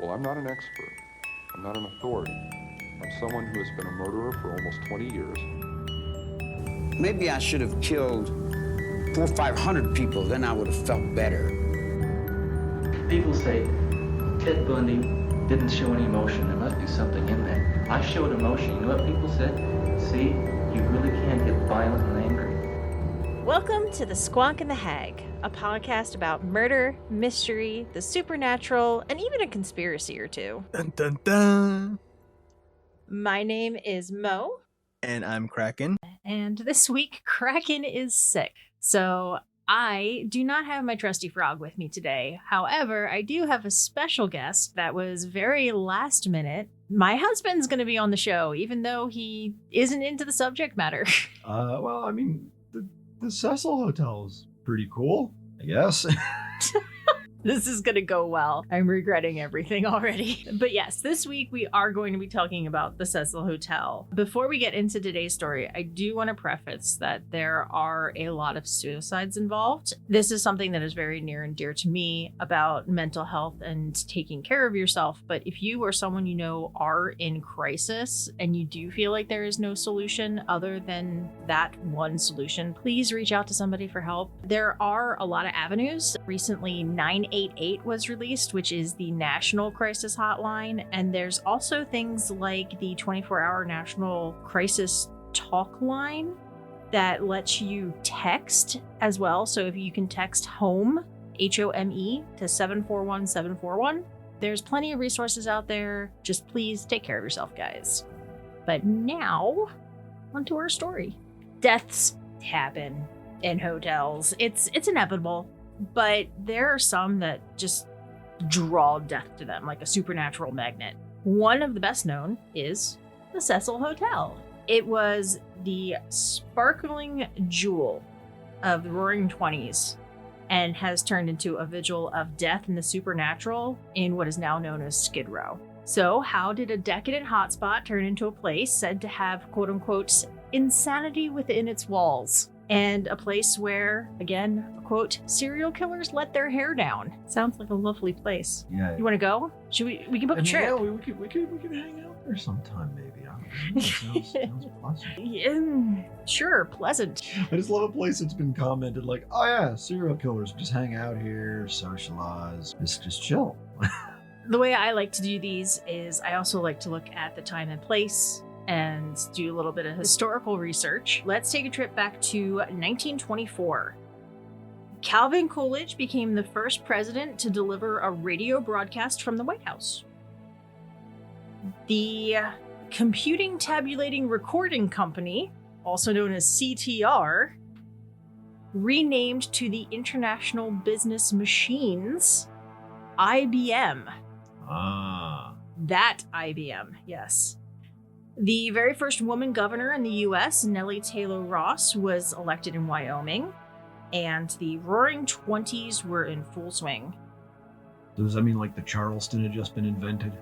Well, I'm not an expert. I'm not an authority. I'm someone who has been a murderer for almost 20 years. Maybe I should have killed 400 or 500 people, then I would have felt better. People say Ted Bundy didn't show any emotion. There must be something in there. I showed emotion. You know what people said? See, you really can get violent and angry. Welcome to the Squonk The Hag, a podcast about murder, mystery, the supernatural, and even a conspiracy or two. Dun, dun, dun. My name is Mo. And I'm Kraken. And this week, Kraken is sick. So I do not have my trusty frog with me today. However, I do have a special guest that was very last minute. My husband's going to be on the show, even though he isn't into the subject matter. Well, I mean, the Cecil Hotel is pretty cool, I guess. This is going to go well. I'm regretting everything already. But yes, this week we are going to be talking about the Cecil Hotel. Before we get into today's story, I do want to preface that there are a lot of suicides involved. This is something that is very near and dear to me about mental health and taking care of yourself. But if you or someone you know are in crisis and you do feel like there is no solution other than that one solution, please reach out to somebody for help. There are a lot of avenues. Recently, 988 was released, which is the National Crisis Hotline. And there's also things like the 24-hour National Crisis Talk Line that lets you text as well. So if you can text HOME, HOME, to 741-741. There's plenty of resources out there. Just please take care of yourself, guys. But now, onto our story. Deaths happen in hotels. It's inevitable. But there are some that just draw death to them like a supernatural magnet. One of the best known is the Cecil Hotel. It was the sparkling jewel of the Roaring 20s and has turned into a vigil of death and the supernatural in what is now known as Skid Row. So how did a decadent hotspot turn into a place said to have quote-unquote insanity within its walls? And a place where, again, quote, serial killers let their hair down. Sounds like a lovely place. Yeah. You want to go? Should we can book a trip? Yeah, we could hang out there sometime, maybe. I don't know. Sounds pleasant. Yeah, sure, pleasant. I just love a place that's been commented like, oh yeah, serial killers just hang out here, socialize, just chill. The way I like to do these is I also like to look at the time and place and do a little bit of historical research. Let's take a trip back to 1924. Calvin Coolidge became the first president to deliver a radio broadcast from the White House. The Computing Tabulating Recording Company, also known as CTR, renamed to the International Business Machines, IBM. Ah. That IBM, yes. The very first woman governor in the U.S., Nellie Taylor Ross, was elected in Wyoming, and the Roaring 20s were in full swing. Does that mean like the Charleston had just been invented?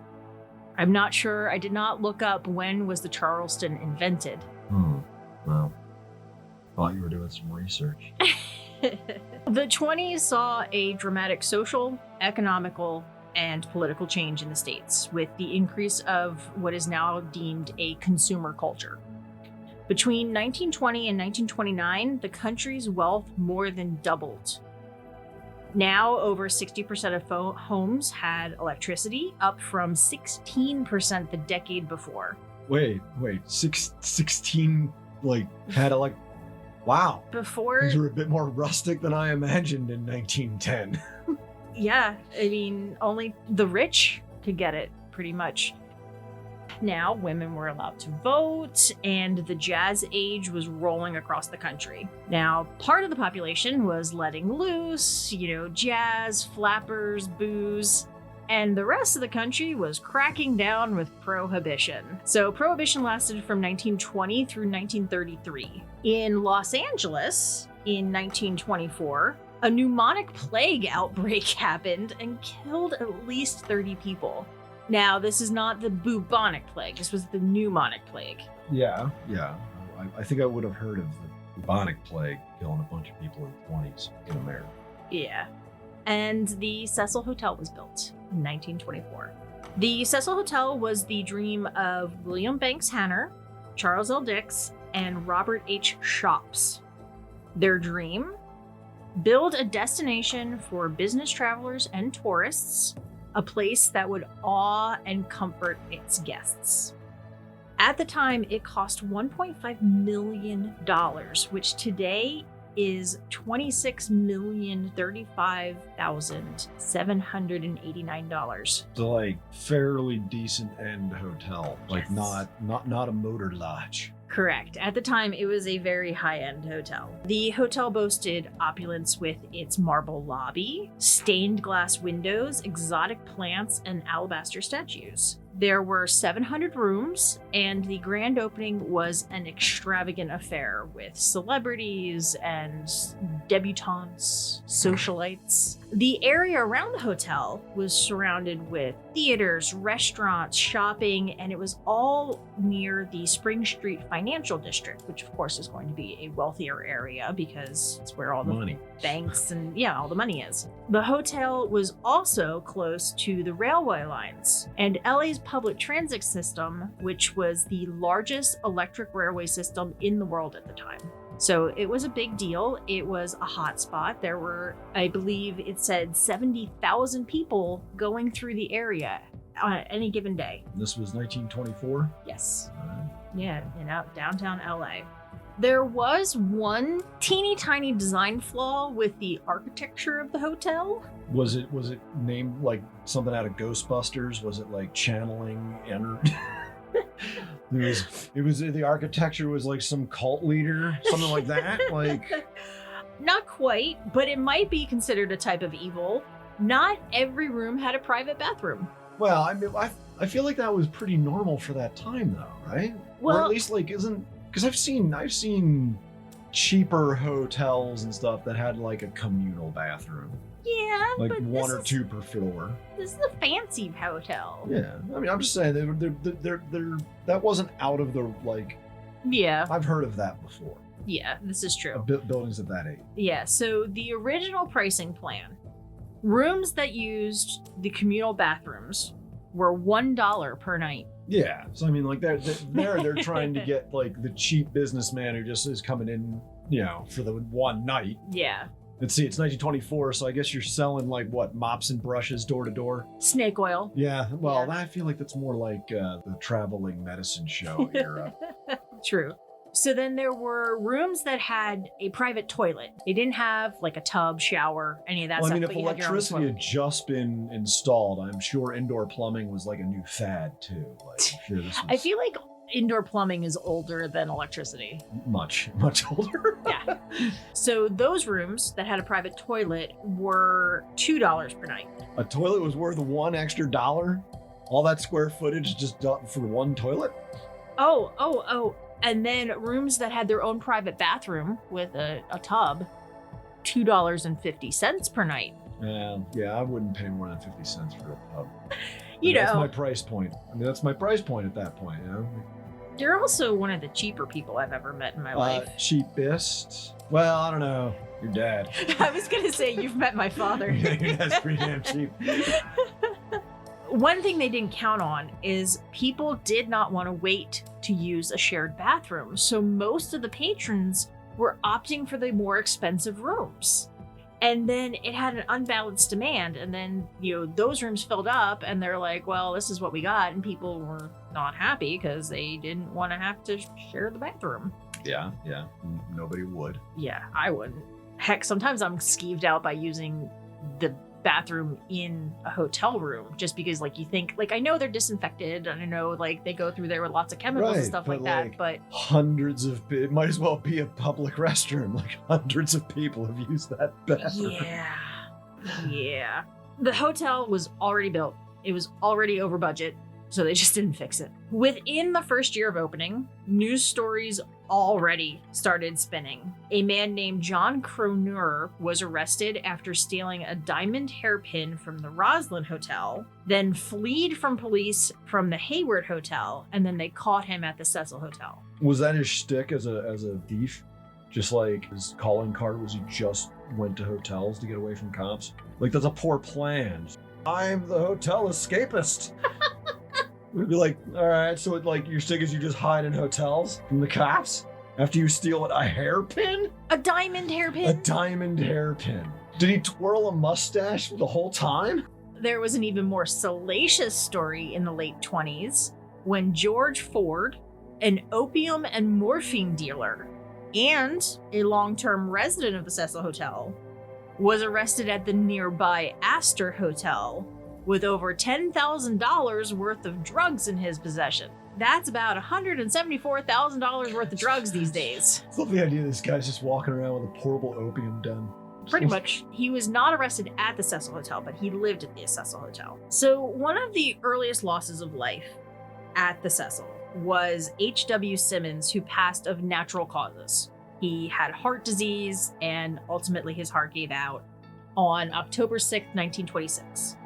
I'm not sure. I did not look up when was the Charleston invented. Well, thought you were doing some research. The 20s saw a dramatic social, economical, and political change in the States, with the increase of what is now deemed a consumer culture. Between 1920 and 1929, the country's wealth more than doubled. Now, over 60% of homes had electricity, up from 16% the decade before. Wait, 16, had wow. Before... These were a bit more rustic than I imagined in 1910. Yeah, I mean, only the rich could get it, pretty much. Now, women were allowed to vote, and the jazz age was rolling across the country. Now, part of the population was letting loose, jazz, flappers, booze, and the rest of the country was cracking down with prohibition. So, prohibition lasted from 1920 through 1933. In Los Angeles, in 1924, a pneumonic plague outbreak happened and killed at least 30 people. Now, this is not the bubonic plague. This was the pneumonic plague. Yeah. I think I would have heard of the bubonic plague killing a bunch of people in the 20s in America. Yeah. And the Cecil Hotel was built in 1924. The Cecil Hotel was the dream of William Banks Hanner, Charles L. Dix, and Robert H. Shops. Their dream? Build a destination for business travelers and tourists, a place that would awe and comfort its guests. At the time, it cost $1.5 million, which today is $26,035,789. So like fairly decent end hotel, like Yes. not a motor lodge. Correct. At the time, it was a very high-end hotel. The hotel boasted opulence with its marble lobby, stained glass windows, exotic plants, and alabaster statues. There were 700 rooms, and the grand opening was an extravagant affair with celebrities and debutantes, socialites. The area around the hotel was surrounded with theaters, restaurants, shopping, and it was all near the Spring Street Financial District, which of course is going to be a wealthier area because it's where all the Money. banks and all the money is. The hotel was also close to the railway lines and LA's public transit system, which was the largest electric railway system in the world at the time. So it was a big deal. It was a hot spot. There were, I believe it said 70,000 people going through the area on any given day. This was 1924. Yes. Yeah, downtown LA. There was one teeny tiny design flaw with the architecture of the hotel. Was it named like something out of Ghostbusters? Was it like channeling energy? The architecture was like some cult leader, something like that. Like, Not quite, but it might be considered a type of evil. Not every room had a private bathroom. well, I mean, I feel like that was pretty normal for that time, though, right? Or Well- at least like because I've seen cheaper hotels and stuff that had like a communal bathroom, Yeah, like but one or two per floor. This is a fancy hotel. Yeah, I mean, I'm just saying they're that wasn't out of the like. Yeah, I've heard of that before. this is true. Buildings of that age. Yeah, so the original pricing plan, rooms that used the communal bathrooms were $1 per night. Yeah, so I mean, like they're trying to get like the cheap businessman who just is coming in, for the one night. Yeah. Let's see, it's 1924, so I guess you're selling like what, mops and brushes door to door? Snake oil. Yeah, well, Yeah. I feel like that's more like the traveling medicine show era. True. So then there were rooms that had a private toilet. They didn't have like a tub, shower, any of that Well, I stuff. mean, if but you had your own electricity toilet. had just been installed, I'm sure indoor plumbing was like a new fad too. Like, I'm sure this was I feel like indoor plumbing is older than electricity. much older. Yeah. So those rooms that had a private toilet were $2 per night. A toilet was worth $1 extra. All that square footage just for one toilet. Oh. And then rooms that had their own private bathroom with a tub, $2.50 per night. Yeah, I wouldn't pay more than 50 cents for a pub. That's my price point. I mean, that's my price point at that point. You're also one of the cheaper people I've ever met in my life. Cheapest. Well, I don't know. Your dad. I was going to say, you've met my father. Your dad's pretty damn cheap. One thing they didn't count on is people did not want to wait to use a shared bathroom. So most of the patrons were opting for the more expensive rooms. And then it had an unbalanced demand. And then, those rooms filled up and they're like, well, this is what we got. And people were not happy because they didn't want to have to share the bathroom. Yeah. Nobody would. Yeah, I wouldn't. Heck, sometimes I'm skeeved out by using the bathroom in a hotel room just because you think I know they're disinfected and I know they go through there with lots of chemicals and Right, stuff but, like that, but Hundreds of it might as well be a public restroom. Like hundreds of people have used that bathroom. yeah. The hotel was already built. It was already over budget, so they just didn't fix it. Within the first year of opening, news stories already started spinning. A man named John Cronur was arrested after stealing a diamond hairpin from the Roslyn Hotel, then fled from police from the Hayward Hotel, and then they caught him at the Cecil Hotel. Was that his shtick as a thief? Just like his calling card was he just went to hotels to get away from cops? Like that's a poor plan. I'm the hotel escapist. We'd be like, all right, so like your stick is you just hide in hotels from the cops after you steal a hairpin? A diamond hairpin? A diamond hairpin. Did he twirl a mustache the whole time? There was an even more salacious story in the late 20s when George Ford, an opium and morphine dealer and a long-term resident of the Cecil Hotel, was arrested at the nearby Astor Hotel with over $10,000 worth of drugs in his possession. That's about $174,000 worth of drugs these days. I love the idea this guy's just walking around with a portable opium den. Pretty much. He was not arrested at the Cecil Hotel, but he lived at the Cecil Hotel. So one of the earliest losses of life at the Cecil was H.W. Simmons, who passed of natural causes. He had heart disease, and ultimately his heart gave out on October 6th, 1926.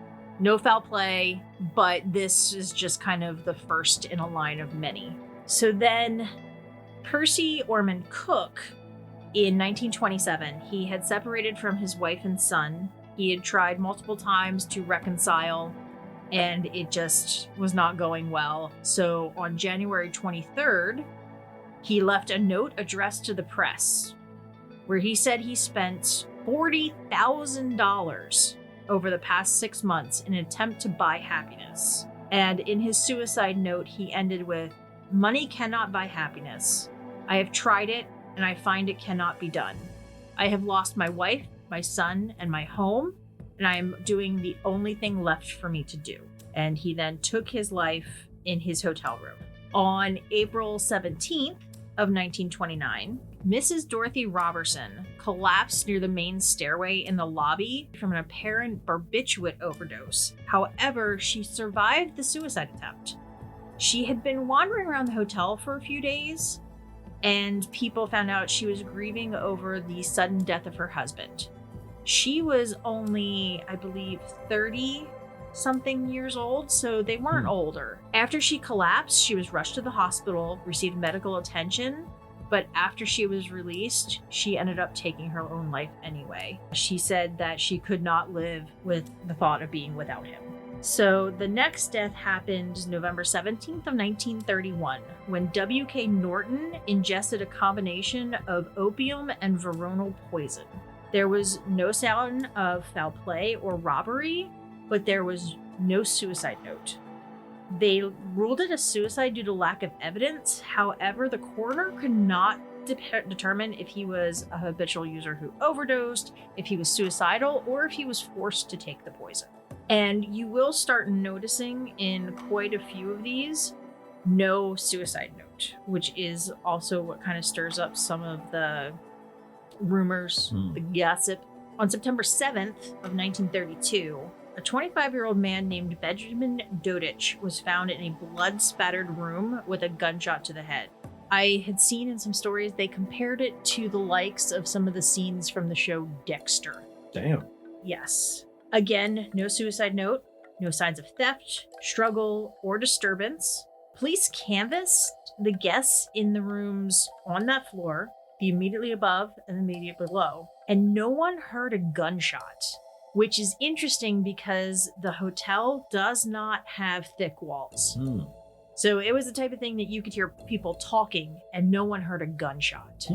No foul play, but this is just kind of the first in a line of many. So then Percy Orman Cook, in 1927, he had separated from his wife and son. He had tried multiple times to reconcile, and it just was not going well. So on January 23rd, he left a note addressed to the press where he said he spent $40,000 over the past 6 months in an attempt to buy happiness. And in his suicide note, he ended with, "Money cannot buy happiness. I have tried it, and I find it cannot be done. I have lost my wife, my son, and my home, and I am doing the only thing left for me to do." And he then took his life in his hotel room. On April 17th of 1929, Mrs. Dorothy Robertson collapsed near the main stairway in the lobby from an apparent barbiturate overdose. However, she survived the suicide attempt. She had been wandering around the hotel for a few days, and people found out she was grieving over the sudden death of her husband. She was only, I believe, 30-something years old, so they weren't older. After she collapsed, she was rushed to the hospital, received medical attention, but after she was released, she ended up taking her own life anyway. She said that she could not live with the thought of being without him. So the next death happened November 17th of 1931, when W.K. Norton ingested a combination of opium and veronal poison. There was no sign of foul play or robbery, but there was no suicide note. They ruled it a suicide due to lack of evidence. However, the coroner could not determine if he was a habitual user who overdosed, if he was suicidal, or if he was forced to take the poison. And you will start noticing in quite a few of these, no suicide note, which is also what kind of stirs up some of the rumors, the gossip. On September 7th of 1932, a 25-year-old man named Benjamin Dodich was found in a blood-spattered room with a gunshot to the head. I had seen in some stories they compared it to the likes of some of the scenes from the show Dexter. Damn. Yes. Again, no suicide note, no signs of theft, struggle, or disturbance. Police canvassed the guests in the rooms on that floor, the immediately above and the immediate below, and no one heard a gunshot, which is interesting because the hotel does not have thick walls. So it was the type of thing that you could hear people talking and no one heard a gunshot.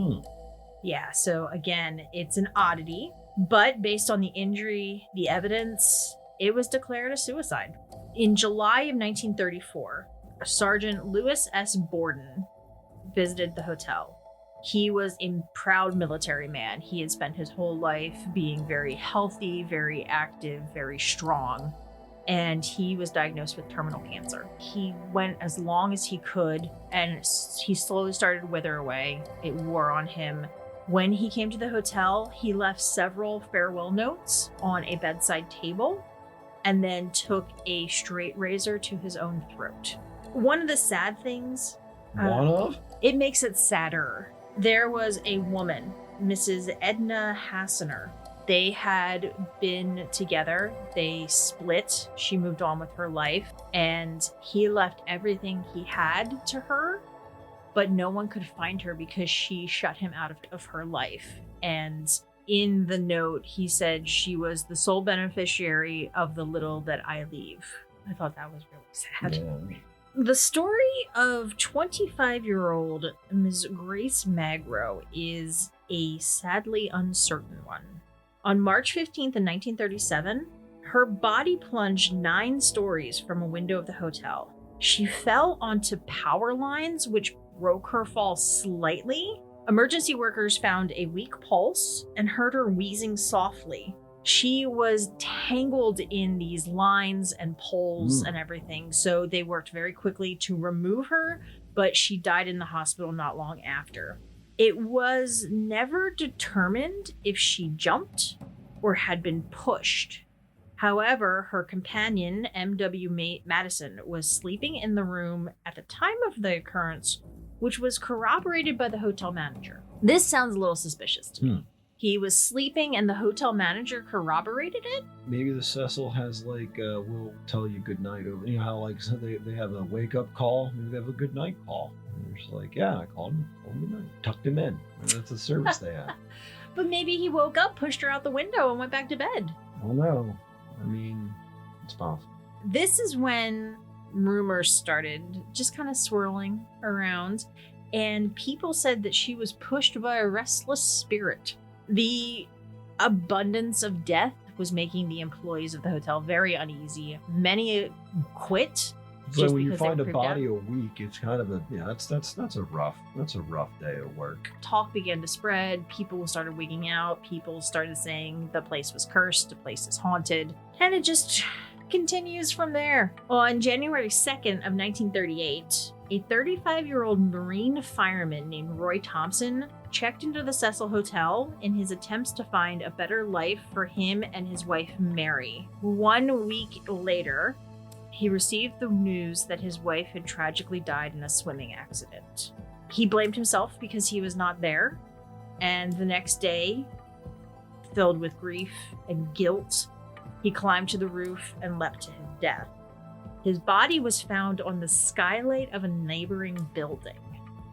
Yeah, so again, it's an oddity. But based on the injury, the evidence, it was declared a suicide. In July of 1934, Sergeant Lewis S. Borden visited the hotel. He was a proud military man. He had spent his whole life being very healthy, very active, very strong, and he was diagnosed with terminal cancer. He went as long as he could, and he slowly started to wither away. It wore on him. When he came to the hotel, he left several farewell notes on a bedside table and then took a straight razor to his own throat. One of the sad things, it makes it sadder. There was a woman, Mrs. Edna Hassener. They had been together. They split. She moved on with her life, and he left everything he had to her, but no one could find her because she shut him out of her life. And in the note, he said she was the sole beneficiary of the little that I leave. I thought that was really sad. The story of 25-year-old Ms. Grace Magro is a sadly uncertain one. On March 15th in 1937, her body plunged 9 stories from a window of the hotel. She fell onto power lines, which broke her fall slightly. Emergency workers found a weak pulse and heard her wheezing softly. She was tangled in these lines and poles and everything, so they worked very quickly to remove her, but she died in the hospital not long after. It was never determined if she jumped or had been pushed. However, her companion, M.W. Madison, was sleeping in the room at the time of the occurrence, which was corroborated by the hotel manager. This sounds a little suspicious to me. He was sleeping and the hotel manager corroborated it? Maybe the Cecil has like, we'll tell you good night over, you know how like so they have a wake up call? Maybe they have a good night call. And they're just like, yeah, I called him good night. Tucked him in. And that's the service they have. But maybe he woke up, pushed her out the window, and went back to bed. I don't know. I mean, it's possible. This is when rumors started just kind of swirling around, and people said that she was pushed by a restless spirit. The abundance of death was making the employees of the hotel very uneasy. Many quit. So when you because they find a proved body out. a week, it's kind of a that's a rough day of work. Talk began to spread. People started wigging out. People started saying the place was cursed, the place is haunted, and it just continues from there. On January 2nd of 1938, a 35-year-old Marine fireman named Roy Thompson checked into the Cecil Hotel in his attempts to find a better life for him and his wife, Mary. 1 week later, he received the news that his wife had tragically died in a swimming accident. He blamed himself because he was not there, and the next day, filled with grief and guilt, he climbed to the roof and leapt to his death. His body was found on the skylight of a neighboring building.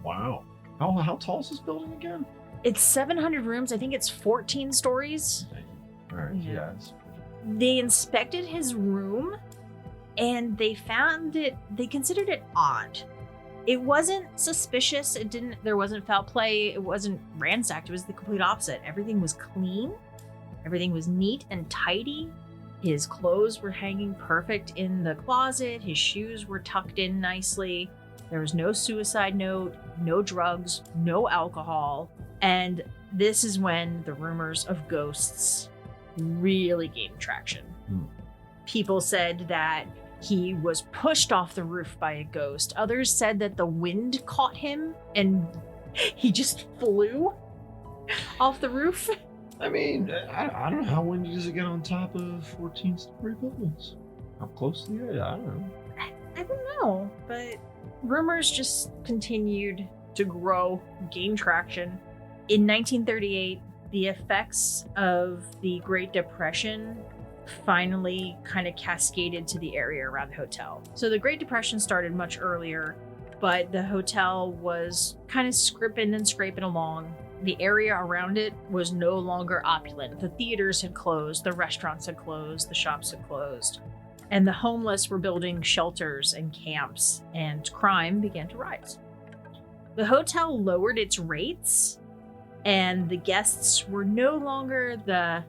Wow. How tall is this building again? It's 700 rooms. I think it's 14 stories. All right. Yeah. Yeah. They inspected his room and they considered it odd. It wasn't suspicious. There wasn't foul play. It wasn't ransacked. It was the complete opposite. Everything was clean. Everything was neat and tidy. His clothes were hanging perfect in the closet. His shoes were tucked in nicely. There was no suicide note, no drugs, no alcohol. And this is when the rumors of ghosts really gained traction. People said that he was pushed off the roof by a ghost. Others said that the wind caught him and he just flew off the roof. I mean, I don't know how windy does it get on top of 14-story buildings? How close to the area? I don't know. I don't know, but rumors just continued to grow, gain traction. In 1938, the effects of the Great Depression finally kind of cascaded to the area around the hotel. So the Great Depression started much earlier, but the hotel was kind of scripping and scraping along. The area around it was no longer opulent. The theaters had closed, the restaurants had closed, the shops had closed, and the homeless were building shelters and camps, and crime began to rise. The hotel lowered its rates, and the guests were no longer the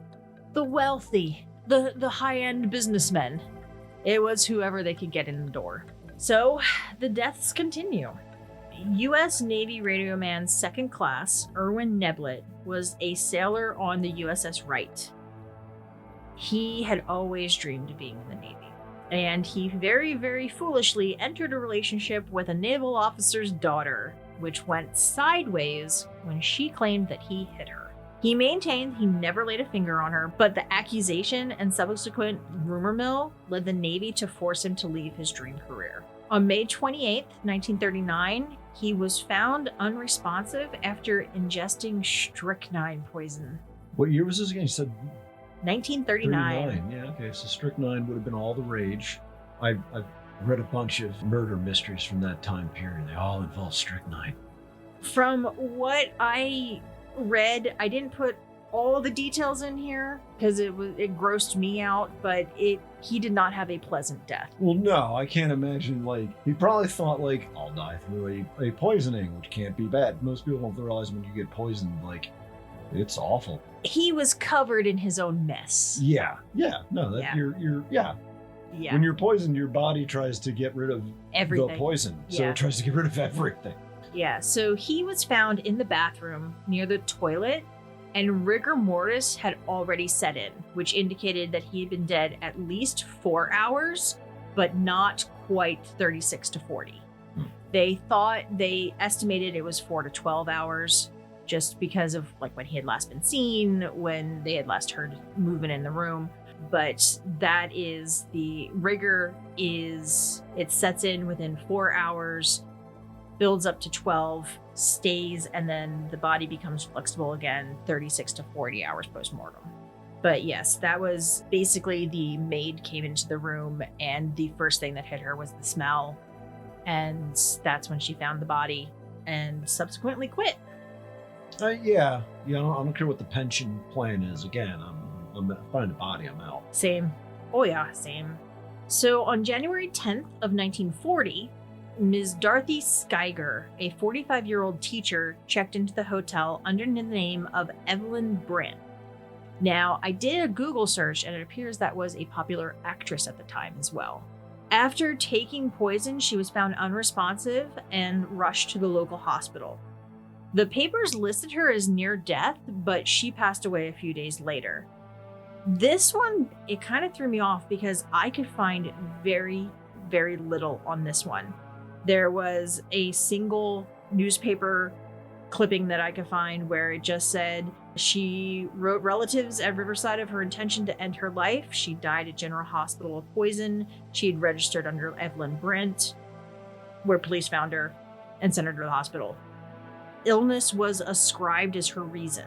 wealthy, the high-end businessmen. It was whoever they could get in the door. So the deaths continue. U.S. Navy radioman second class Erwin Neblett was a sailor on the USS Wright. He had always dreamed of being in the Navy, and he very, very foolishly entered a relationship with a naval officer's daughter, which went sideways when she claimed that he hit her. He maintained he never laid a finger on her, but the accusation and subsequent rumor mill led the Navy to force him to leave his dream career. On May 28, 1939, he was found unresponsive after ingesting strychnine poison. What year was this again? You said 1939. 39. Yeah, okay. So strychnine would have been all the rage. I've read a bunch of murder mysteries from that time period. They all involve strychnine. From what I read, I didn't put all the details in here because it grossed me out, but he did not have a pleasant death. Well, no, I can't imagine, like, he probably thought, like, I'll die through a poisoning, which can't be bad. Most people don't realize when you get poisoned, like, it's awful. He was covered in his own mess. Yeah. No, that Yeah. Yeah. When you're poisoned, your body tries to get rid of Everything. the poison. So Yeah. it tries to get rid of everything. Yeah, so he was found in the bathroom near the toilet, and rigor mortis had already set in, which indicated that he had been dead at least 4 hours, but not quite 36 to 40. They estimated it was 4 to 12 hours, just because of like when he had last been seen, when they had last heard movement in the room. But that is the rigor it sets in within 4 hours, builds up to 12, stays, and then the body becomes flexible again 36 to 40 hours post-mortem. But yes, that was basically the maid came into the room and the first thing that hit her was the smell. And that's when she found the body and subsequently quit. Yeah, I don't care what the pension plan is. Again, I'm find a body, I'm out. Same. Oh yeah, same. So on January 10th of 1940, Ms. Dorothy Schuyger, a 45-year-old teacher, checked into the hotel under the name of Evelyn Brent. Now, I did a Google search and it appears that was a popular actress at the time as well. After taking poison, she was found unresponsive and rushed to the local hospital. The papers listed her as near death, but she passed away a few days later. This one, it kind of threw me off because I could find very, very little on this one. There was a single newspaper clipping that I could find where it just said she wrote relatives at Riverside of her intention to end her life. She died at General Hospital of poison. She had registered under Evelyn Brent, where police found her and sent her to the hospital. Illness was ascribed as her reason.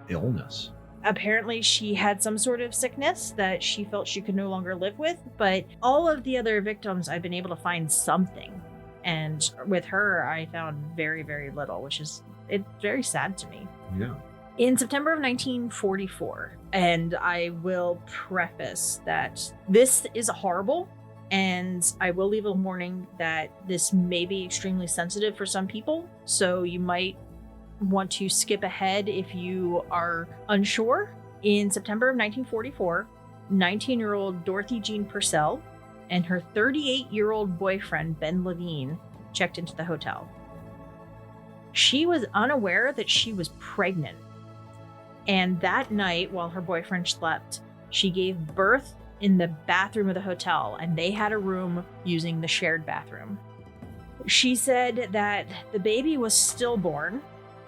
Illness? Apparently she had some sort of sickness that she felt she could no longer live with, but all of the other victims I've been able to find something. And with her, I found very, very little, which is it's very sad to me. Yeah. In September of 1944, and I will preface that this is horrible, and I will leave a warning that this may be extremely sensitive for some people, so you might want to skip ahead if you are unsure. In September of 1944, 19-year-old Dorothy Jean Purcell and her 38-year-old boyfriend, Ben Levine, checked into the hotel. She was unaware that she was pregnant. And that night, while her boyfriend slept, she gave birth in the bathroom of the hotel, and they had a room using the shared bathroom. She said that the baby was stillborn,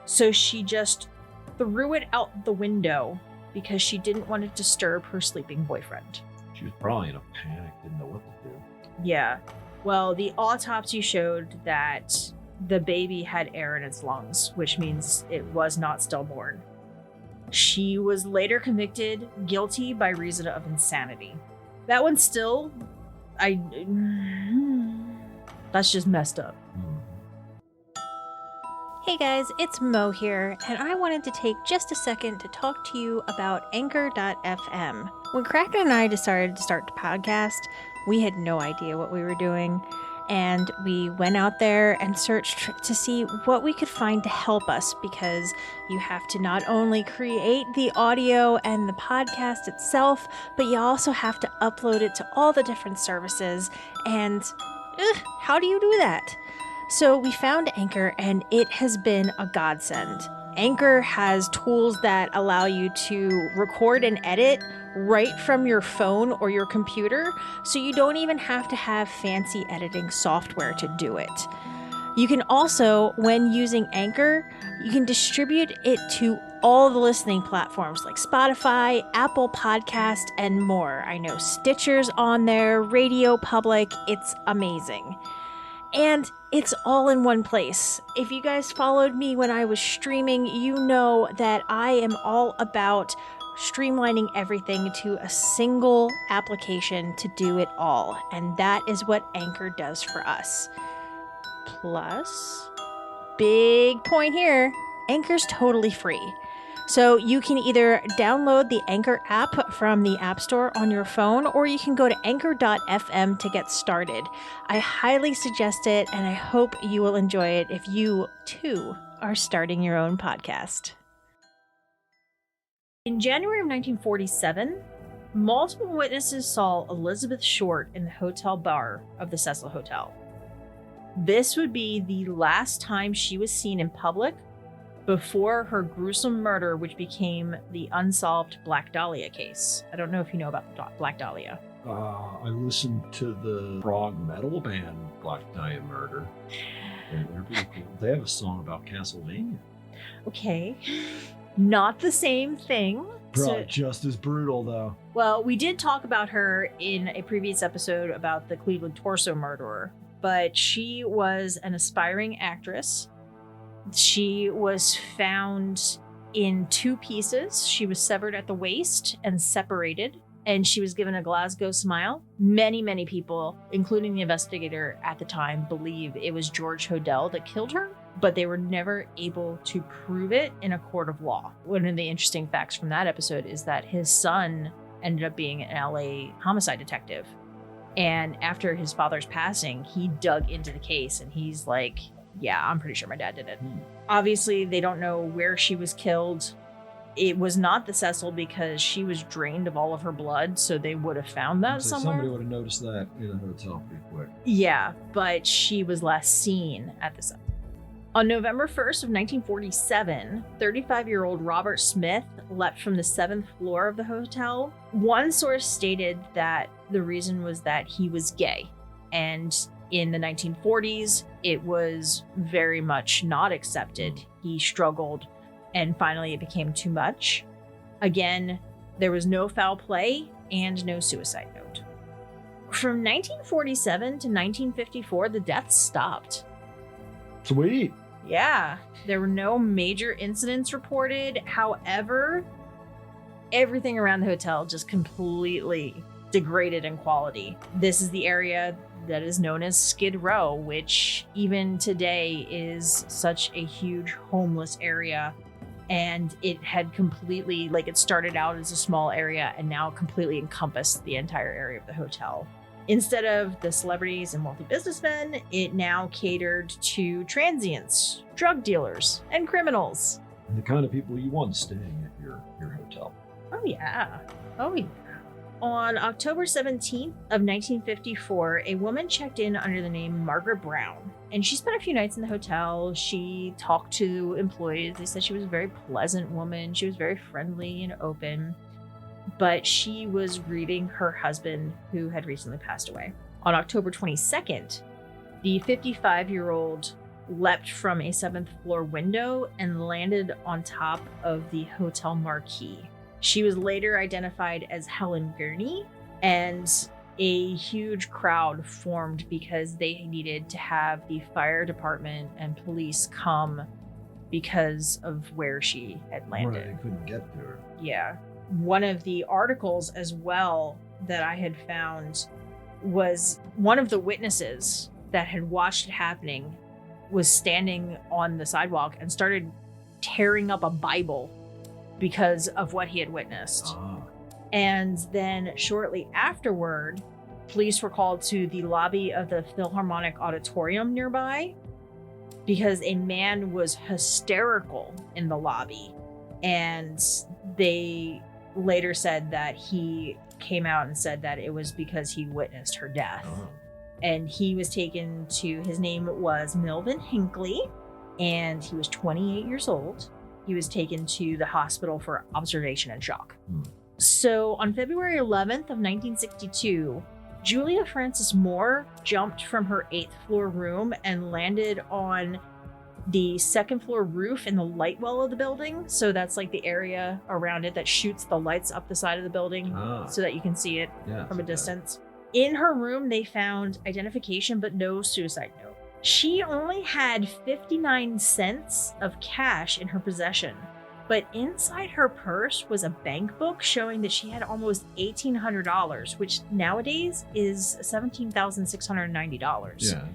so she just threw it out the window because she didn't want to disturb her sleeping boyfriend. She was probably in a panic, didn't know what to do. Yeah. Well, the autopsy showed that the baby had air in its lungs, which means it was not stillborn. She was later convicted guilty by reason of insanity. That one still, that's just messed up. Hey guys, it's Mo here, and I wanted to take just a second to talk to you about Anchor.fm. When Kraken and I decided to start the podcast, we had no idea what we were doing, and we went out there and searched to see what we could find to help us, because you have to not only create the audio and the podcast itself, but you also have to upload it to all the different services, and how do you do that? So we found Anchor, and it has been a godsend. Anchor has tools that allow you to record and edit right from your phone or your computer, so you don't even have to have fancy editing software to do it. You can also, when using Anchor, you can distribute it to all the listening platforms like Spotify, Apple Podcast, and more. I know Stitcher's on there, Radio Public. It's amazing. And it's all in one place. If you guys followed me when I was streaming, you know that I am all about streamlining everything to a single application to do it all. And that is what Anchor does for us. Plus, big point here, Anchor's totally free. So you can either download the Anchor app from the App Store on your phone, or you can go to anchor.fm to get started. I highly suggest it, and I hope you will enjoy it if you, too, are starting your own podcast. In January of 1947, multiple witnesses saw Elizabeth Short in the hotel bar of the Cecil Hotel. This would be the last time she was seen in public before her gruesome murder, which became the unsolved Black Dahlia case. I don't know if you know about Black Dahlia. I listened to the prog metal band Black Dahlia Murder. They're pretty cool. They have a song about Castlevania. Okay. Not the same thing. Probably just as brutal, though. Well, we did talk about her in a previous episode about the Cleveland torso murderer, but she was an aspiring actress. She was found in 2 pieces. She was severed at the waist and separated, and she was given a Glasgow smile. Many, many people, including the investigator at the time, believe it was George Hodel that killed her, but they were never able to prove it in a court of law. One of the interesting facts from that episode is that his son ended up being an LA homicide detective. And after his father's passing, he dug into the case and he's like, yeah, I'm pretty sure my dad did it. Obviously, they don't know where she was killed. It was not the Cecil because she was drained of all of her blood, so they would have found that So somewhere. somebody would have noticed that in a hotel pretty quick. Yeah, but she was last seen at the Cecil. On November 1st of 1947, 35-year-old Robert Smith leapt from the 7th floor of the hotel. One source stated that the reason was that he was gay, and in the 1940s, it was very much not accepted. He struggled, and finally it became too much. Again, there was no foul play and no suicide note. From 1947 to 1954, the deaths stopped. Sweet. Yeah, there were no major incidents reported. However, everything around the hotel just completely degraded in quality. This is the area that is known as Skid Row, which even today is such a huge homeless area. And it had completely, like, it started out as a small area and now completely encompassed the entire area of the hotel. Instead of the celebrities and wealthy businessmen, it now catered to transients, drug dealers, and criminals. The kind of people you want staying at your hotel. Oh, yeah. Oh, yeah. On October 17th of 1954, a woman checked in under the name Margaret Brown, and she spent a few nights in the hotel. She talked to employees. They said she was a very pleasant woman. She was very friendly and open, but she was grieving her husband who had recently passed away. On October 22nd, the 55-year-old leapt from a 7th floor window and landed on top of the hotel marquee. She was later identified as Helen Gurney, and a huge crowd formed because they needed to have the fire department and police come because of where she had landed. Right, couldn't get to her. Yeah. One of the articles as well that I had found was one of the witnesses that had watched it happening was standing on the sidewalk and started tearing up a Bible because of what he had witnessed. And then shortly afterward, police were called to the lobby of the Philharmonic Auditorium nearby because a man was hysterical in the lobby. And they later said that he came out and said that it was because he witnessed her death. And he was taken to, his name was Melvin Hinckley, and he was 28 years old. He was taken to the hospital for observation and shock. So on February 11th of 1962, Julia Frances Moore jumped from her 8th floor room and landed on the 2nd floor roof in the light well of the building. So that's like the area around it that shoots the lights up the side of the building so that you can see it from a distance. In her room, they found identification, but no suicide note. She only had 59 cents of cash in her possession, but inside her purse was a bank book showing that she had almost $1,800, which nowadays is $17,690. Yeah,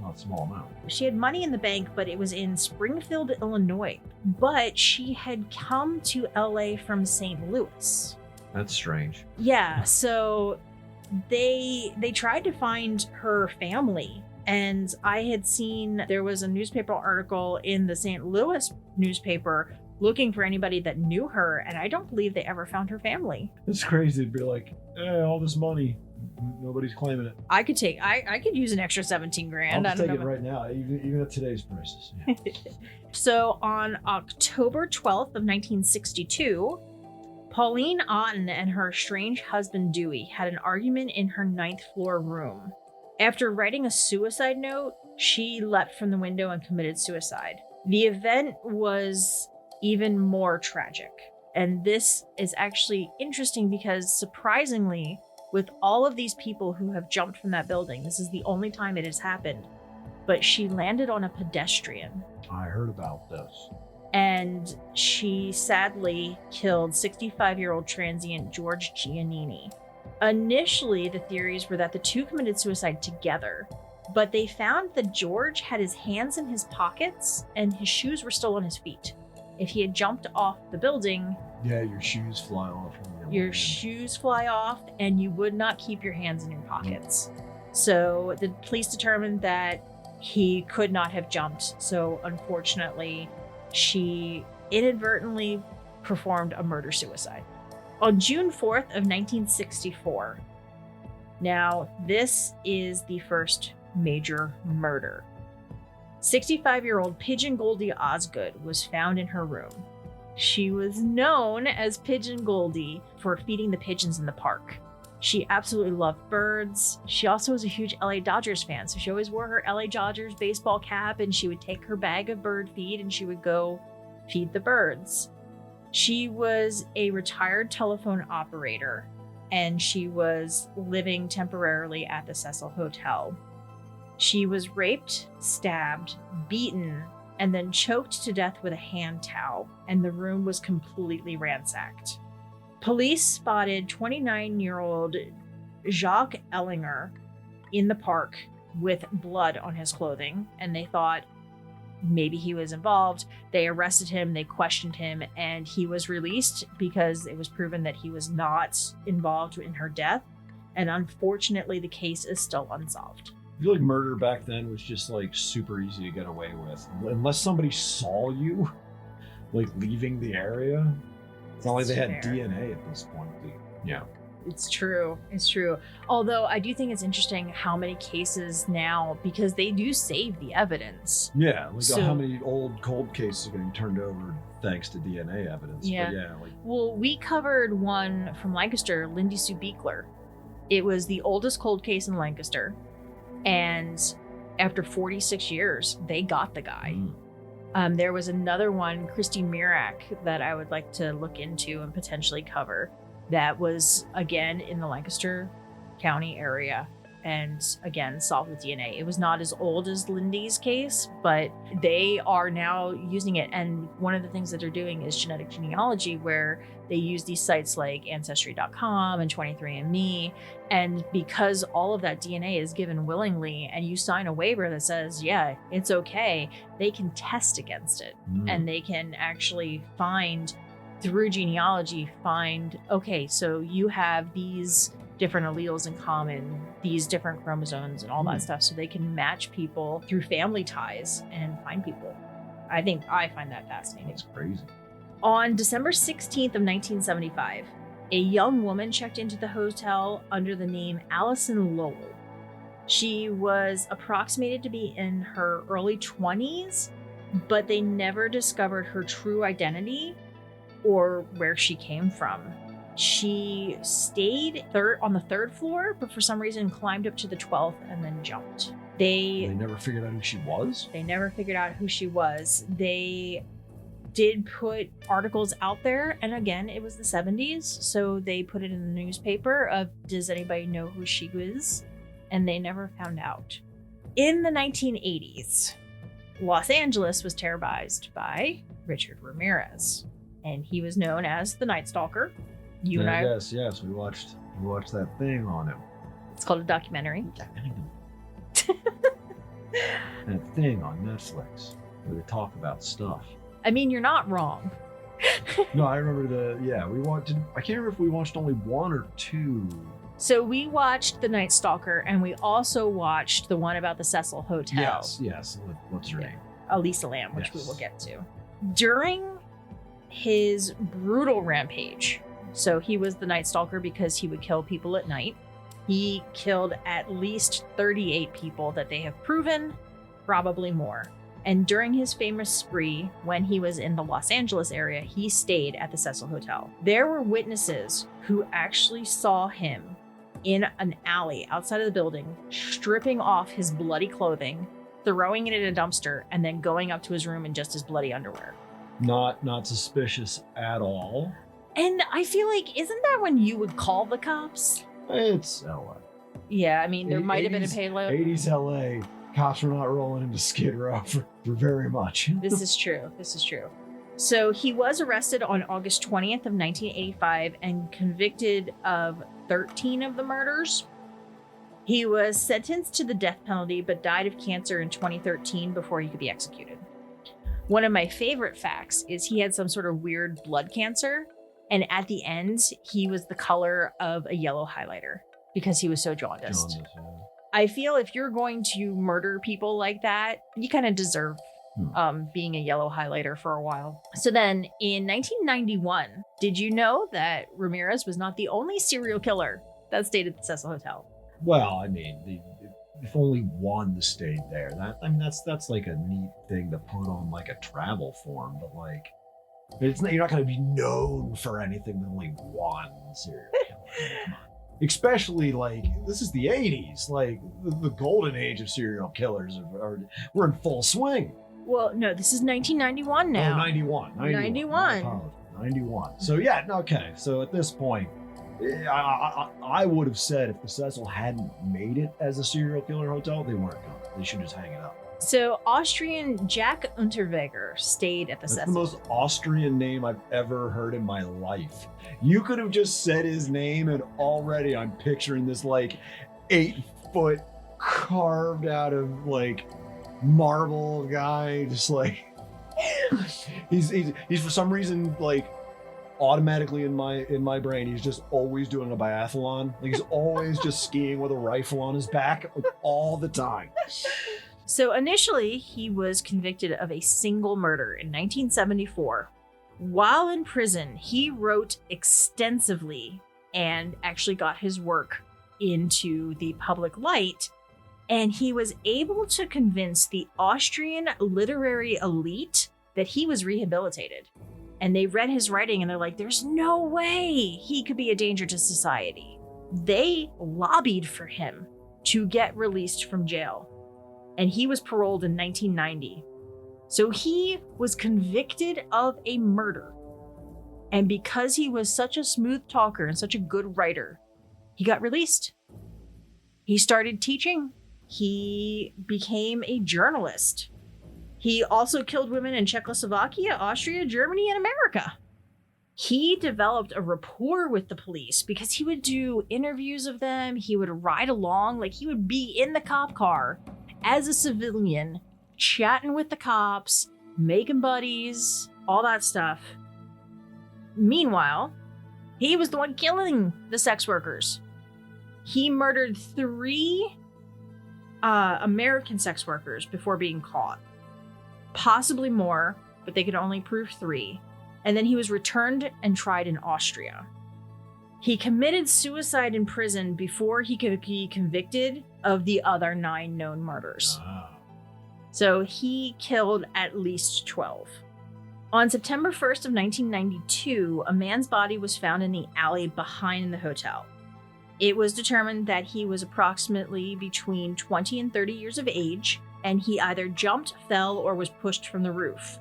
not a small amount. She had money in the bank, but it was in Springfield, Illinois. But she had come to LA from St. Louis. That's strange. Yeah, so they tried to find her family. And I had seen there was a newspaper article in the St. Louis newspaper looking for anybody that knew her, and I don't believe they ever found her family. It's crazy to be like, all this money, nobody's claiming it. I could use an extra 17 grand. I'll I just don't take know. it right now, even at today's prices. Yeah. So on October 12th of 1962, Pauline Otten and her estranged husband Dewey had an argument in her 9th floor room. After writing a suicide note, she leapt from the window and committed suicide. The event was even more tragic. And this is actually interesting because, surprisingly, with all of these people who have jumped from that building, this is the only time it has happened, but she landed on a pedestrian. I heard about this. And she sadly killed 65-year-old transient George Giannini. Initially, the theories were that the two committed suicide together, but they found that George had his hands in his pockets and his shoes were still on his feet. If he had jumped off the building, Yeah, your shoes fly off. your shoes fly off and you would not keep your hands in your pockets. So the police determined that he could not have jumped. So unfortunately, she inadvertently performed a murder-suicide. On June 4th of 1964, now this is the first major murder. 65-year-old Pigeon Goldie Osgood was found in her room. She was known as Pigeon Goldie for feeding the pigeons in the park. She absolutely loved birds. She also was a huge LA Dodgers fan, so she always wore her LA Dodgers baseball cap, and she would take her bag of bird feed and she would go feed the birds. She was a retired telephone operator, and she was living temporarily at the Cecil Hotel. She was raped, stabbed, beaten, and then choked to death with a hand towel, and the room was completely ransacked. Police spotted 29-year-old Jacques Ellinger in the park with blood on his clothing, and they thought maybe he was involved. They arrested him, they questioned him, and he was released because it was proven that he was not involved in her death, and unfortunately the case is still unsolved. I feel like murder back then was just like super easy to get away with. Unless somebody saw you like leaving the area. It's not like they had Fair. DNA at this point. Yeah. It's true. It's true. Although I do think it's interesting how many cases now, because they do save the evidence. Yeah, like So- how many old cold cases are getting turned over thanks to DNA evidence. Yeah. But yeah, like Well, we covered one from Lancaster, Lindy Sue Beekler. It was the oldest cold case in Lancaster. And after 46 years, they got the guy. There was another one, Christine Mirak, that I would like to look into and potentially cover. That was, again, in the Lancaster County area. And again, solved with DNA. It was not as old as Lindy's case, but they are now using it. And one of the things that they're doing is genetic genealogy, where they use these sites like Ancestry.com and 23andMe. And because all of that DNA is given willingly and you sign a waiver that says, yeah, it's okay, they can test against it. And they can actually find, through genealogy, okay, so you have these different alleles in common, these different chromosomes and all that stuff, so they can match people through family ties and find people. I find that fascinating. that's crazy. On December 16th of 1975, a young woman checked into the hotel under the name Allison Lowell. She was approximated to be in her early 20s, but they never discovered her true identity or where she came from. She stayed on the 3rd floor, but for some reason climbed up to the 12th and then jumped. They never figured out who she was? They never figured out who she was. They did put articles out there, and again, it was the 70s, so they put it in the newspaper of, does anybody know who she was? And they never found out. In the 1980s, Los Angeles was terrorized by Richard Ramirez, and he was known as the Night Stalker. You and I, Yes, we watched that thing on him. it's called a documentary. That thing on Netflix where they talk about stuff. I mean, you're not wrong. No, I remember we watched, I can't remember if we watched only one or two. So we watched The Night Stalker, and we also watched the one about the Cecil Hotel. Yes. What's her name? Elisa Lam, which we Yes. will get to. During his brutal rampage, so he was the Night Stalker because he would kill people at night. He killed at least 38 people that they have proven, probably more. And during his famous spree, when he was in the Los Angeles area, he stayed at the Cecil Hotel. There were witnesses who actually saw him in an alley outside of the building, stripping off his bloody clothing, throwing it in a dumpster, and then going up to his room in just his bloody underwear. Not suspicious at all. And I feel like, isn't that when you would call the cops? It's LA. Yeah, I mean, there might have been a 80s payload. 80s LA. Cops were not rolling into Skid Row for very much. This is true. So he was arrested on August 20th of 1985 and convicted of 13 of the murders. He was sentenced to the death penalty, but died of cancer in 2013 before he could be executed. One of my favorite facts is he had some sort of weird blood cancer, and at the end, he was the color of a yellow highlighter because he was so jaundiced. I feel if you're going to murder people like that, you kind of deserve being a yellow highlighter for a while. So then in 1991, did you know that Ramirez was not the only serial killer that stayed at the Cecil Hotel? Well, I mean, if only one stayed there, that's like a neat thing to put on like a travel form, but like, you're not going to be known for anything with only one serial killer. I mean, come on. Especially like this is the 80s, like the golden age of serial killers we're in full swing. Well, no, this is 1991 now. Oh, 91. 91. So yeah, okay. So at this point, I would have said if the Cecil hadn't made it as a serial killer hotel, they weren't going. They should just hang it up. So Austrian Jack Unterweger stayed at the That's Cecil. the most Austrian name I've ever heard in my life. You could have just said his name and already I'm picturing this like 8-foot carved out of like marble guy, just like he's for some reason like automatically in my brain he's just always doing a biathlon. Like he's always just skiing with a rifle on his back like, all the time. So initially, he was convicted of a single murder in 1974. While in prison, he wrote extensively and actually got his work into the public light. And he was able to convince the Austrian literary elite that he was rehabilitated. And they read his writing and they're like, there's no way he could be a danger to society. They lobbied for him to get released from jail. And he was paroled in 1990. So he was convicted of a murder. And because he was such a smooth talker and such a good writer, he got released. He started teaching. He became a journalist. He also killed women in Czechoslovakia, Austria, Germany, and America. He developed a rapport with the police because he would do interviews of them. He would ride along, like he would be in the cop car as a civilian, chatting with the cops, making buddies, all that stuff. Meanwhile, he was the one killing the sex workers. He murdered 3 American sex workers before being caught. Possibly more, but they could only prove 3. And then he was returned and tried in Austria. He committed suicide in prison before he could be convicted of the other 9 known murders. So he killed at least 12. On September 1st of 1992, a man's body was found in the alley behind the hotel. It was determined that he was approximately between 20 and 30 years of age, and he either jumped, fell, or was pushed from the roof.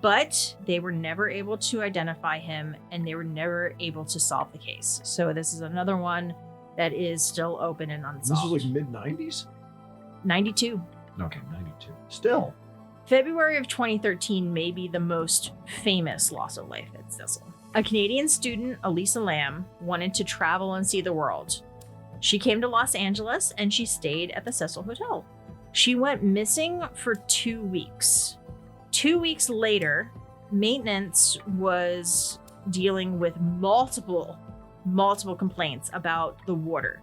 But they were never able to identify him, and they were never able to solve the case. So this is another one that is still open and unsolved. This was like mid-90s? 92. Okay, 92. Still. February of 2013 may be the most famous loss of life at Cecil. A Canadian student, Elisa Lam, wanted to travel and see the world. She came to Los Angeles and she stayed at the Cecil Hotel. She went missing for 2 weeks. 2 weeks later, maintenance was dealing with multiple complaints about the water.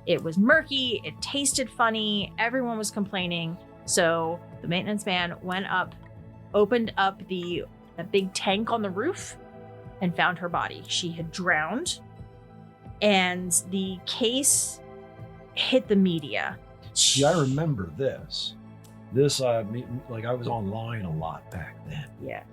It was murky, it tasted funny, everyone was complaining. So the maintenance man went up, opened up the big tank on the roof, and found her body. She had drowned, and the case hit the media. See, I remember this. This, I was online a lot back then. Yeah.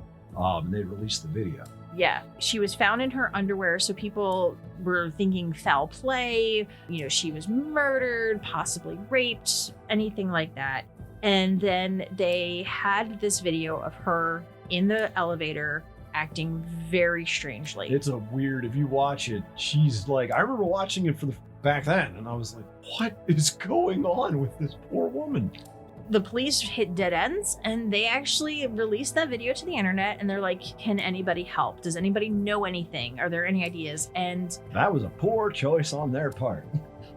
They released the video. Yeah, she was found in her underwear, so people were thinking foul play, she was murdered, possibly raped, anything like that. And then they had this video of her in the elevator acting very strangely. It's a weird, if you watch it, she's like, I remember watching it back then, and I was like, what is going on with this poor woman? The police hit dead ends, and they actually released that video to the internet, and they're like, can anybody help? Does anybody know anything? Are there any ideas? And that was a poor choice on their part.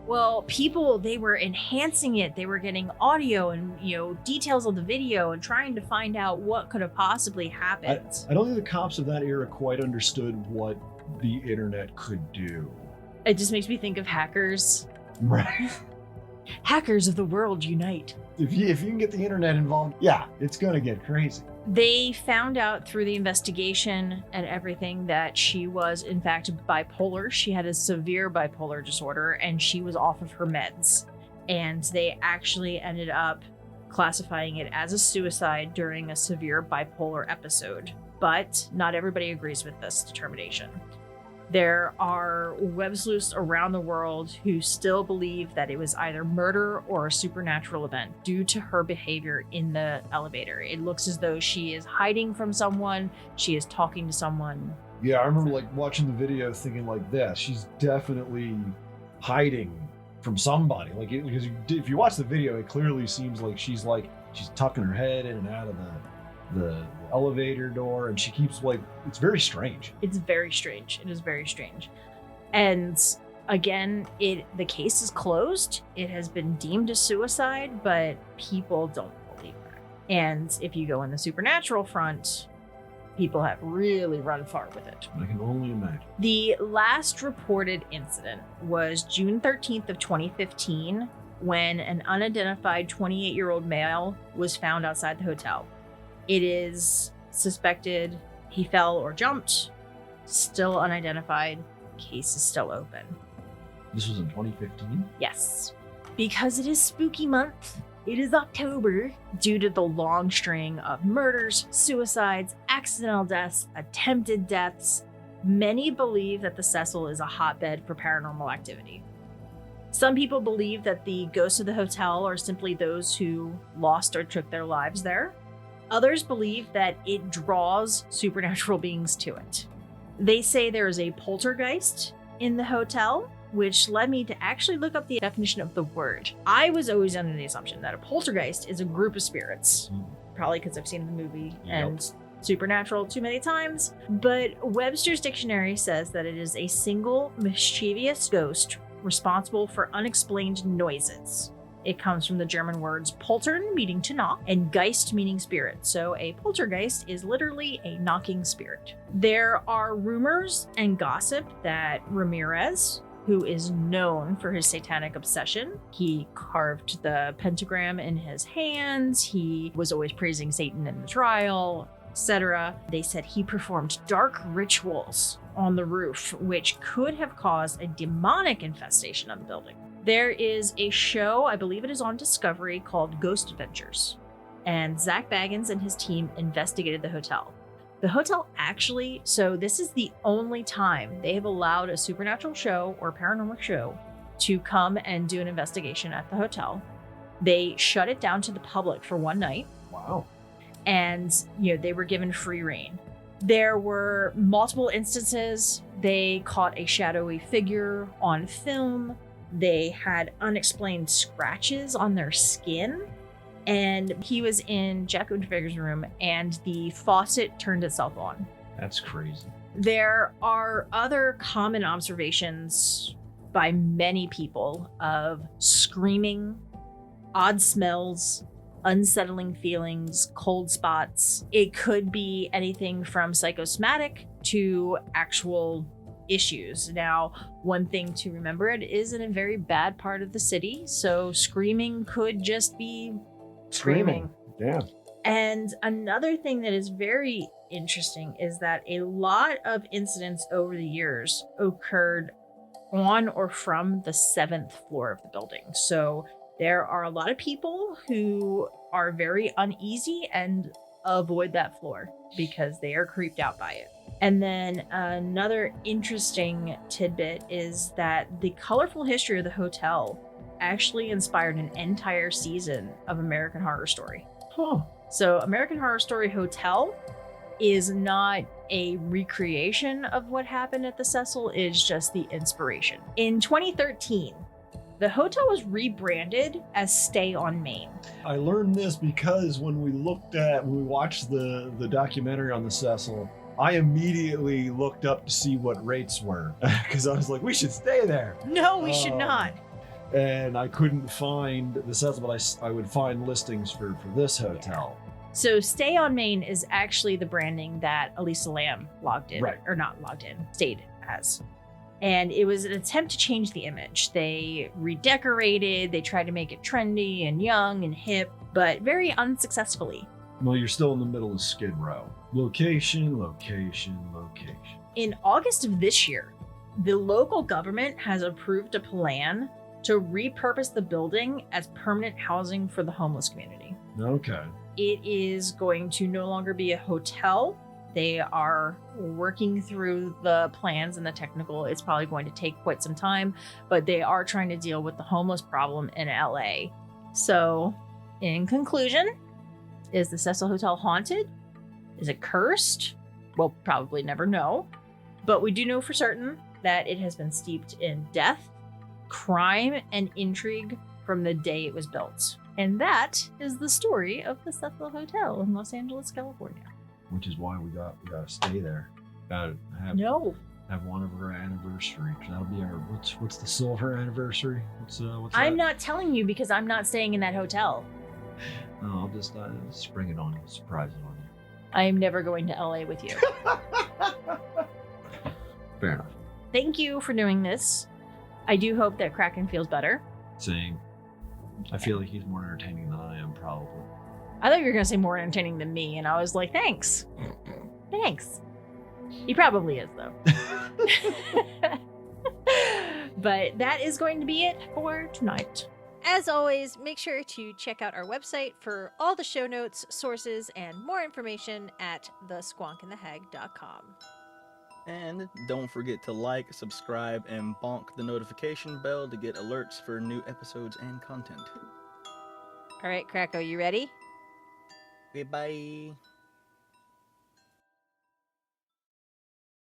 Well, people, they were enhancing it. They were getting audio and, details of the video and trying to find out what could have possibly happened. I don't think the cops of that era quite understood what the internet could do. It just makes me think of hackers. Right. Hackers of the world unite. If you can get the internet involved, yeah, it's going to get crazy. They found out through the investigation and everything that she was, in fact, bipolar. She had a severe bipolar disorder, and she was off of her meds. And they actually ended up classifying it as a suicide during a severe bipolar episode. But not everybody agrees with this determination. There are web sleuths around the world who still believe that it was either murder or a supernatural event due to her behavior in the elevator. It looks as though she is hiding from someone, she is talking to someone. Yeah, I remember watching the video thinking like this, she's definitely hiding from somebody. Because if you watch the video, it clearly seems like she's tucking her head in and out of the elevator door, and she keeps it's very strange. It's very strange. It is very strange. And again, the case is closed. It has been deemed a suicide, but people don't believe her. And if you go in the supernatural front, people have really run far with it. I can only imagine. The last reported incident was June 13th of 2015, when an unidentified 28-year-old male was found outside the hotel. It is suspected he fell or jumped. Still unidentified. Case is still open. This was in 2015? Yes. Because it is spooky month. It is October. Due to the long string of murders, suicides, accidental deaths, attempted deaths, many believe that the Cecil is a hotbed for paranormal activity. Some people believe that the ghosts of the hotel are simply those who lost or took their lives there. Others believe that it draws supernatural beings to it. They say there is a poltergeist in the hotel, which led me to actually look up the definition of the word. I was always under the assumption that a poltergeist is a group of spirits, probably because I've seen the movie and Supernatural too many times. But Webster's dictionary says that it is a single mischievous ghost responsible for unexplained noises. It comes from the German words poltern, meaning to knock, and geist, meaning spirit. So a poltergeist is literally a knocking spirit. There are rumors and gossip that Ramirez, who is known for his satanic obsession, he carved the pentagram in his hands, he was always praising Satan in the trial, etc. They said he performed dark rituals on the roof, which could have caused a demonic infestation of the building. There is a show, I believe it is on Discovery, called Ghost Adventures, and Zach Baggins and his team investigated the hotel. The hotel actually, so this is the only time they have allowed a supernatural show or paranormal show to come and do an investigation at the hotel. They shut it down to the public for one night. Wow. And, they were given free reign. There were multiple instances. They caught a shadowy figure on film. They had unexplained scratches on their skin. And he was in Jack Unterweger's room and the faucet turned itself on. That's crazy. There are other common observations by many people of screaming, odd smells, unsettling feelings, cold spots. It could be anything from psychosomatic to actual issues. Now, one thing to remember, it is in a very bad part of the city, so screaming could just be screaming. Yeah. And another thing that is very interesting is that a lot of incidents over the years occurred on or from the 7th floor of the building. So there are a lot of people who are very uneasy and avoid that floor because they are creeped out by it. And then another interesting tidbit is that the colorful history of the hotel actually inspired an entire season of American Horror Story. Huh. So American Horror Story Hotel is not a recreation of what happened at the Cecil, it's just the inspiration. In 2013, the hotel was rebranded as Stay on Main. I learned this because when we watched the documentary on the Cecil, I immediately looked up to see what rates were because I was like, we should stay there. No, we should not. And I couldn't find the Cecil, but I would find listings for this hotel. So Stay on Main is actually the branding that Elisa Lam stayed as. And it was an attempt to change the image. They redecorated, they tried to make it trendy and young and hip, but very unsuccessfully. Well, you're still in the middle of Skid Row. Location, location, location. In August of this year, the local government has approved a plan to repurpose the building as permanent housing for the homeless community. Okay. It is going to no longer be a hotel. They are working through the plans and the technical. It's probably going to take quite some time, but they are trying to deal with the homeless problem in LA. So, in conclusion, is the Cecil Hotel haunted? Is it cursed? We'll probably never know. But we do know for certain that it has been steeped in death, crime, and intrigue from the day it was built. And that is the story of the Cecil Hotel in Los Angeles, California. Which is why we gotta stay there. Gotta have one of our anniversary. That'll be our what's the silver anniversary? What's I'm that? not telling you because I'm not staying in that hotel. No, I'll just spring it on you, surprise it on you. I am never going to LA with you. Fair enough. Thank you for doing this. I do hope that Kraken feels better. Same. I feel like he's more entertaining than I am, probably. I thought you were going to say more entertaining than me, and I was like, thanks. Thanks. He probably is, though. But that is going to be it for tonight. As always, make sure to check out our website for all the show notes, sources, and more information at thesquonkandthehag.com. And don't forget to like, subscribe, and bonk the notification bell to get alerts for new episodes and content. All right, Krako, you ready? Okay, bye.